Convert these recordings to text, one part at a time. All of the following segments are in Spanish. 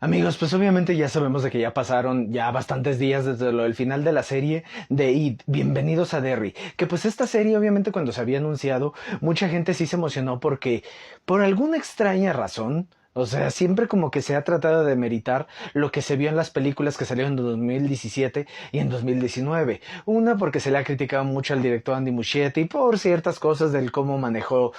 Amigos, pues obviamente ya sabemos de que ya pasaron ya bastantes días desde lo del final de la serie de It, Bienvenidos a Derry, que pues esta serie obviamente cuando se había anunciado, mucha gente sí se emocionó porque por alguna extraña razón, o sea, siempre como que se ha tratado de demeritar lo que se vio en las películas que salieron en 2017 y en 2019. Una porque se le ha criticado mucho al director Andy Muschietti por ciertas cosas del cómo manejó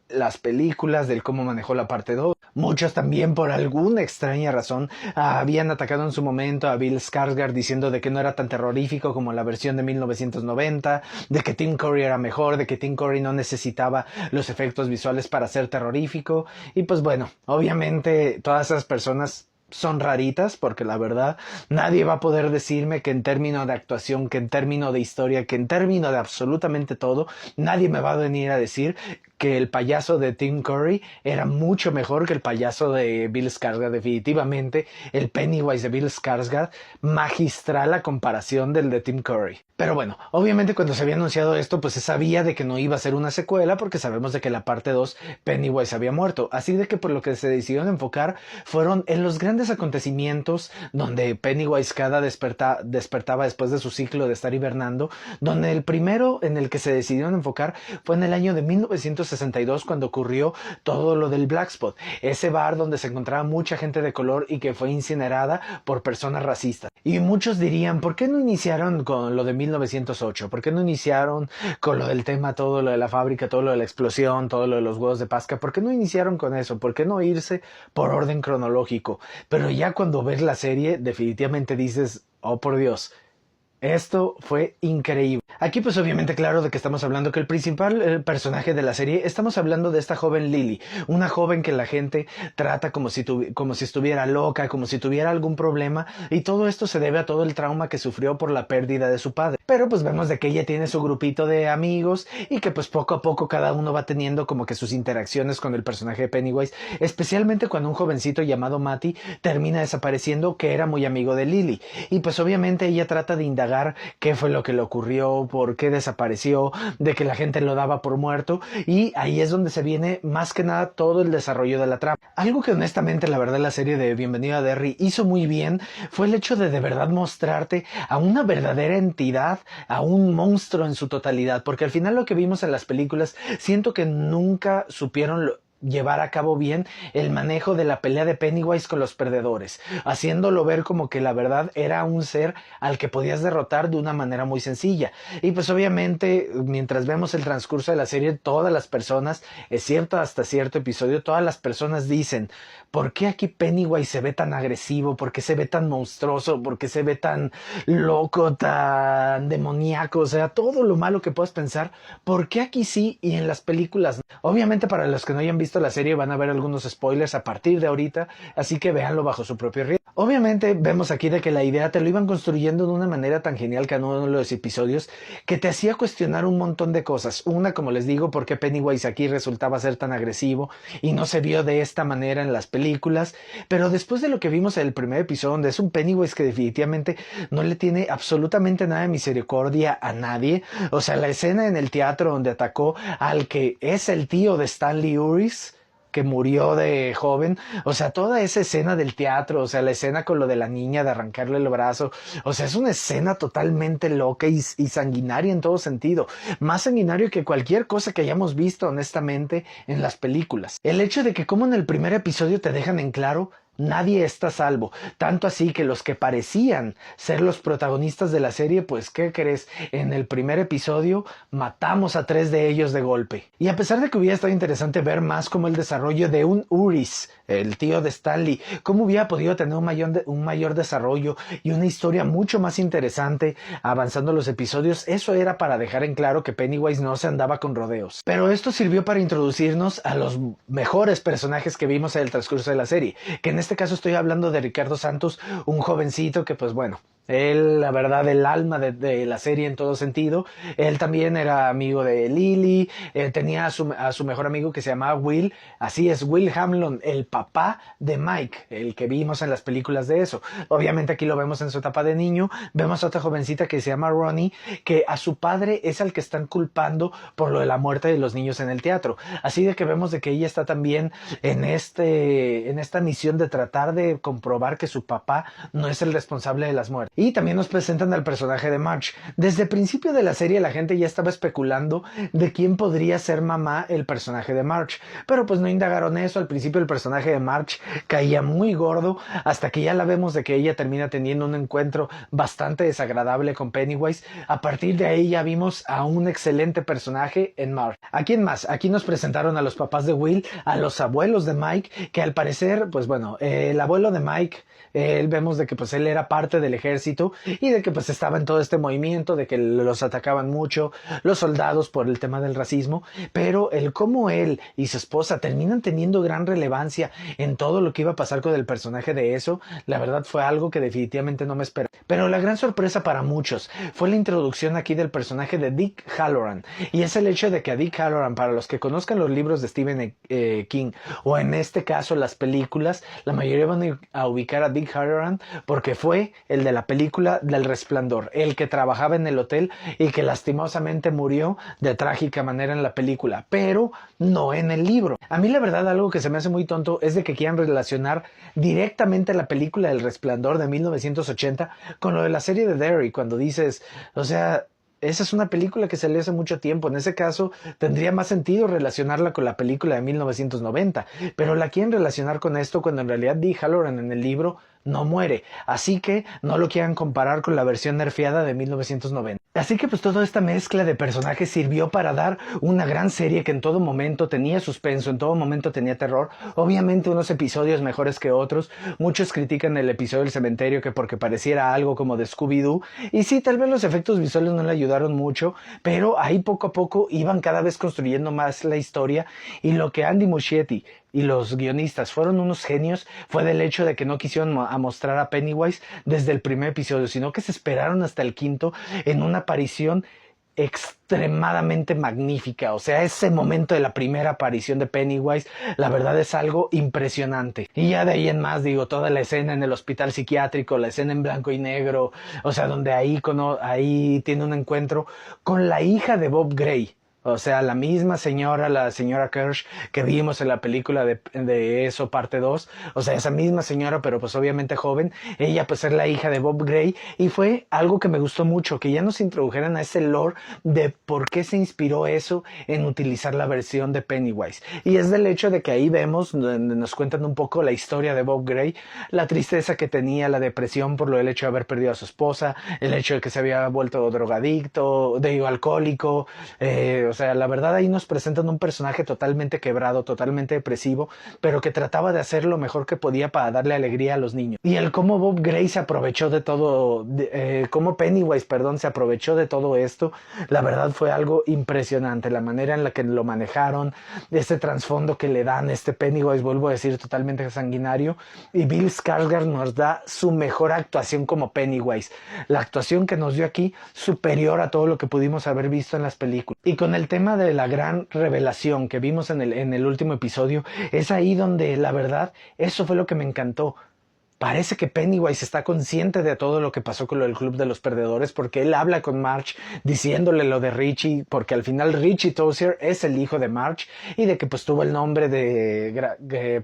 las películas, del cómo manejó la parte 2. Muchos también por alguna extraña razón habían atacado en su momento a Bill Skarsgård diciendo de que no era tan terrorífico como la versión de 1990, de que Tim Curry era mejor, de que Tim Curry no necesitaba los efectos visuales para ser terrorífico. Y pues bueno, obviamente todas esas personas son raritas porque la verdad nadie va a poder decirme que en términos de actuación, que en términos de historia, que en términos de absolutamente todo, nadie me va a venir a decir que el payaso de Tim Curry era mucho mejor que el payaso de Bill Skarsgård. Definitivamente el Pennywise de Bill Skarsgård magistral a comparación del de Tim Curry. Pero bueno, obviamente cuando se había anunciado esto, pues se sabía de que no iba a ser una secuela porque sabemos de que la parte 2 Pennywise había muerto. Así de que por lo que se decidieron enfocar fueron en los grandes acontecimientos donde Pennywise cada despertaba después de su ciclo de estar hibernando, donde el primero en el que se decidieron enfocar fue en el año de 1962 cuando ocurrió todo lo del Black Spot, ese bar donde se encontraba mucha gente de color y que fue incinerada por personas racistas. Y muchos dirían, ¿por qué no iniciaron con lo de 1908? ¿Por qué no iniciaron con lo del tema, todo lo de la fábrica, todo lo de la explosión, todo lo de los huevos de Pascua? ¿Por qué no iniciaron con eso? ¿Por qué no irse por orden cronológico? Pero ya cuando ves la serie, definitivamente dices, oh por Dios, esto fue increíble. Aquí pues obviamente claro de que estamos hablando que el principal personaje de la serie, estamos hablando de esta joven Lily, una joven que la gente trata como si estuviera loca, como si tuviera algún problema, y todo esto se debe a todo el trauma que sufrió por la pérdida de su padre. Pero pues vemos de que ella tiene su grupito de amigos y que pues poco a poco cada uno va teniendo como que sus interacciones con el personaje de Pennywise, especialmente cuando un jovencito llamado Matty termina desapareciendo, que era muy amigo de Lily, y pues obviamente ella trata de indagar qué fue lo que le ocurrió, por qué desapareció, de que la gente lo daba por muerto, y ahí es donde se viene más que nada todo el desarrollo de la trama. Algo que honestamente la verdad la serie de Bienvenido a Derry hizo muy bien fue el hecho de verdad mostrarte a una verdadera entidad, a un monstruo en su totalidad, porque al final lo que vimos en las películas siento que nunca supieron llevar a cabo bien el manejo de la pelea de Pennywise con los perdedores, haciéndolo ver como que la verdad era un ser al que podías derrotar de una manera muy sencilla. Y pues obviamente mientras vemos el transcurso de la serie, todas las personas, es cierto, hasta cierto episodio, todas las personas dicen, ¿por qué aquí Pennywise se ve tan agresivo? ¿Por qué se ve tan monstruoso? ¿Por qué se ve tan loco, tan demoníaco? O sea, todo lo malo que puedas pensar, ¿por qué aquí sí y en las películas no? Obviamente para los que no hayan visto la serie van a ver algunos spoilers a partir de ahorita, así que véanlo bajo su propio riesgo. Obviamente vemos aquí de que la idea te lo iban construyendo de una manera tan genial cada uno de los episodios que te hacía cuestionar un montón de cosas. Una, como les digo, por qué Pennywise aquí resultaba ser tan agresivo y no se vio de esta manera en las películas, pero después de lo que vimos en el primer episodio, donde es un Pennywise que definitivamente no le tiene absolutamente nada de misericordia a nadie, o sea, la escena en el teatro donde atacó al que es el tío de Stanley Uris, que murió de joven, o sea, toda esa escena del teatro, o sea, la escena con lo de la niña, de arrancarle el brazo, o sea, es una escena totalmente loca y sanguinaria en todo sentido, más sanguinario que cualquier cosa que hayamos visto honestamente en las películas. El hecho de que como en el primer episodio te dejan en claro, nadie está a salvo, tanto así que los que parecían ser los protagonistas de la serie, pues ¿qué crees? En el primer episodio matamos a 3 de ellos de golpe. Y a pesar de que hubiera estado interesante ver más como el desarrollo de un Uris, el tío de Stanley, cómo hubiera podido tener un mayor desarrollo y una historia mucho más interesante avanzando los episodios, eso era para dejar en claro que Pennywise no se andaba con rodeos. Pero esto sirvió para introducirnos a los mejores personajes que vimos en el transcurso de la serie, que en este caso estoy hablando de Ricardo Santos, un jovencito que pues bueno, Él, la verdad, el alma de la serie en todo sentido. Él también era amigo de Lily. Tenía a su mejor amigo que se llamaba Will. Así es, Will Hamlon, el papá de Mike, el que vimos en las películas de eso. Obviamente aquí lo vemos en su etapa de niño. Vemos a otra jovencita que se llama Ronnie, que a su padre es al que están culpando por lo de la muerte de los niños en el teatro. Así de que vemos de que ella está también en esta misión de tratar de comprobar que su papá no es el responsable de las muertes. Y también nos presentan al personaje de Marge. Desde el principio de la serie la gente ya estaba especulando de quién podría ser mamá el personaje de Marge. Pero pues no indagaron eso. Al principio el personaje de Marge caía muy gordo hasta que ya la vemos de que ella termina teniendo un encuentro bastante desagradable con Pennywise. A partir de ahí ya vimos a un excelente personaje en Marge. ¿A quién más? Aquí nos presentaron a los papás de Will, a los abuelos de Mike, que al parecer, pues bueno, el abuelo de Mike, vemos de que pues él era parte del ejército y de que pues estaba en todo este movimiento, de que los atacaban mucho los soldados por el tema del racismo, pero el cómo él y su esposa terminan teniendo gran relevancia en todo lo que iba a pasar con el personaje de eso, la verdad fue algo que definitivamente no me esperaba. Pero la gran sorpresa para muchos fue la introducción aquí del personaje de Dick Hallorann, y es el hecho de que a Dick Hallorann, para los que conozcan los libros de Stephen King, o en este caso las películas, la mayoría van a ubicar a Dick Hallorann porque fue el de la película del Resplandor, el que trabajaba en el hotel y que lastimosamente murió de trágica manera en la película, pero no en el libro. A mí la verdad algo que se me hace muy tonto es de que quieran relacionar directamente la película del Resplandor de 1980 con lo de la serie de Derry, cuando dices, o sea, esa es una película que salió hace mucho tiempo. En ese caso, tendría más sentido relacionarla con la película de 1990. Pero la quieren relacionar con esto cuando en realidad Dee Hallorann en el libro no muere. Así que no lo quieran comparar con la versión nerfeada de 1990. Así que pues toda esta mezcla de personajes sirvió para dar una gran serie que en todo momento tenía suspenso, en todo momento tenía terror. Obviamente unos episodios mejores que otros. Muchos critican el episodio del cementerio que porque pareciera algo como de Scooby-Doo. Y sí, tal vez los efectos visuales no le ayudaron mucho, pero ahí poco a poco iban cada vez construyendo más la historia. Y lo que Andy Muschietti y los guionistas fueron unos genios fue del hecho de que no quisieron mostrar a Pennywise desde el primer episodio, sino que se esperaron hasta el quinto en una aparición extremadamente magnífica. O sea, ese momento de la primera aparición de Pennywise, la verdad es algo impresionante. Y ya de ahí en más, digo, toda la escena en el hospital psiquiátrico, la escena en blanco y negro, o sea, donde ahí tiene un encuentro con la hija de Bob Gray. O sea, la misma señora, la señora Kirsch que vimos en la película de eso, parte 2. O sea, esa misma señora, pero pues obviamente joven. Ella pues es la hija de Bob Gray. Y fue algo que me gustó mucho, que ya nos introdujeran a ese lore de por qué se inspiró eso en utilizar la versión de Pennywise. Y es del hecho de que ahí vemos, nos cuentan un poco la historia de Bob Gray, la tristeza que tenía, la depresión por lo del hecho de haber perdido a su esposa, el hecho de que se había vuelto drogadicto, alcohólico, o sea, la verdad ahí nos presentan un personaje totalmente quebrado, totalmente depresivo, pero que trataba de hacer lo mejor que podía para darle alegría a los niños. Y el cómo Bob Gray se aprovechó de todo, cómo Pennywise, perdón, se aprovechó de todo esto, la verdad fue algo impresionante. La manera en la que lo manejaron, este trasfondo que le dan, este Pennywise, vuelvo a decir, totalmente sanguinario. Y Bill Skarsgård nos da su mejor actuación como Pennywise. La actuación que nos dio aquí, superior a todo lo que pudimos haber visto en las películas. Y con el tema de la gran revelación que vimos en el último episodio, es ahí donde la verdad eso fue lo que me encantó. Parece que Pennywise está consciente de todo lo que pasó con lo del Club de los Perdedores, porque él habla con Marge diciéndole lo de Richie, porque al final Richie Tozier es el hijo de Marge y de que pues tuvo el nombre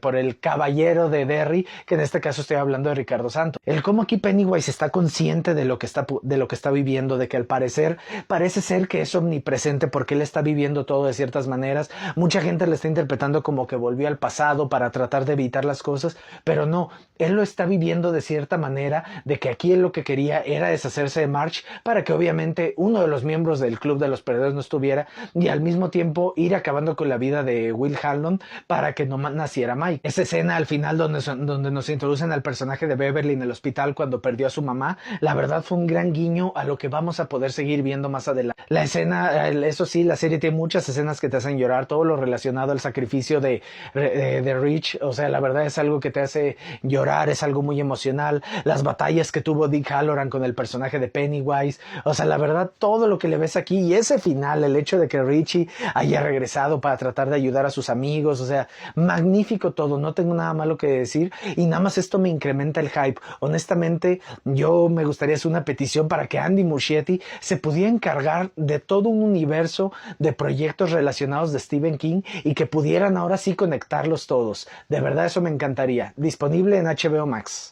por el caballero de Derry, que en este caso estoy hablando de Ricardo Santos. El cómo aquí Pennywise está consciente de lo que está viviendo, de que al parecer parece ser que es omnipresente porque él está viviendo todo de ciertas maneras. Mucha gente le está interpretando como que volvió al pasado para tratar de evitar las cosas, pero no, él lo está viviendo de cierta manera, de que aquí él lo que quería era deshacerse de Marge para que obviamente uno de los miembros del Club de los Perdedores no estuviera, y al mismo tiempo ir acabando con la vida de Will Hamlon para que no naciera Mike. Esa escena al final donde nos introducen al personaje de Beverly en el hospital cuando perdió a su mamá, la verdad fue un gran guiño a lo que vamos a poder seguir viendo más adelante. La escena, eso sí, la serie tiene muchas escenas que te hacen llorar, todo lo relacionado al sacrificio de Rich, o sea, la verdad es algo que te hace llorar, es algo algo muy emocional, las batallas que tuvo Dick Halloran con el personaje de Pennywise, o sea, la verdad, todo lo que le ves aquí y ese final, el hecho de que Richie haya regresado para tratar de ayudar a sus amigos, o sea, magnífico todo, no tengo nada malo que decir y nada más esto me incrementa el hype. Honestamente, yo me gustaría hacer una petición para que Andy Muschietti se pudiera encargar de todo un universo de proyectos relacionados de Stephen King y que pudieran ahora sí conectarlos todos. De verdad, eso me encantaría. Disponible en HBO Max.